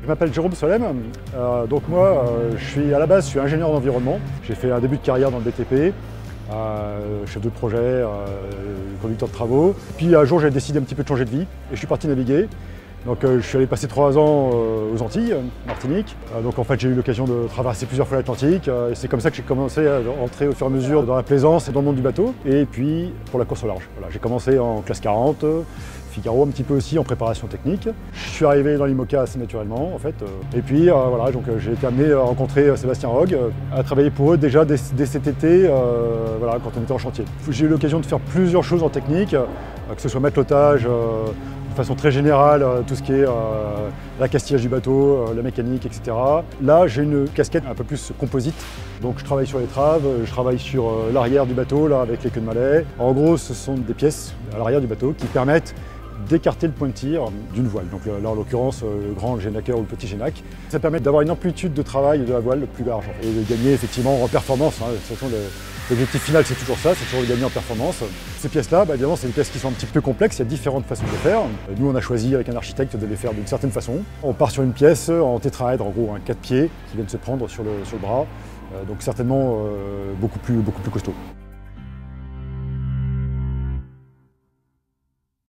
Je m'appelle Jérôme Solem, donc moi à la base je suis ingénieur d'environnement. J'ai fait un début de carrière dans le BTP, chef de projet, conducteur de travaux. Puis un jour j'ai décidé un petit peu de changer de vie et je suis parti naviguer. Donc je suis allé passer 3 ans aux Antilles, Martinique. Donc en fait j'ai eu l'occasion de traverser plusieurs fois l'Atlantique et c'est comme ça que j'ai commencé à entrer au fur et à mesure dans la plaisance et dans le monde du bateau. Et puis pour la course au large. Voilà, j'ai commencé en classe 40, Figaro un petit peu aussi en préparation technique. Je suis arrivé dans l'IMOCA assez naturellement en fait. Et puis voilà, donc j'ai été amené à rencontrer Sébastien Rogue, à travailler pour eux déjà dès cet été, voilà, quand on était en chantier. J'ai eu l'occasion de faire plusieurs choses en technique, que ce soit matelotage, de façon très générale, tout ce qui est l'accastillage du bateau, la mécanique, etc. Là, j'ai une casquette un peu plus composite. Donc je travaille sur les traves, je travaille sur l'arrière du bateau, là, avec les queues de malais. En gros, ce sont des pièces à l'arrière du bateau qui permettent d'écarter le point de tir d'une voile. Donc là, en l'occurrence, le grand génaqueur ou le petit génac. Ça permet d'avoir une amplitude de travail de la voile plus large et de gagner effectivement en performance. De toute façon, l'objectif final, c'est toujours ça, c'est toujours de gagner en performance. Ces pièces-là, évidemment, c'est des pièces qui sont un petit peu complexes, il y a différentes façons de les faire. Nous, on a choisi avec un architecte de les faire d'une certaine façon. On part sur une pièce en tétraèdre, en gros, un 4 pieds qui viennent se prendre sur le bras, donc certainement beaucoup plus costaud.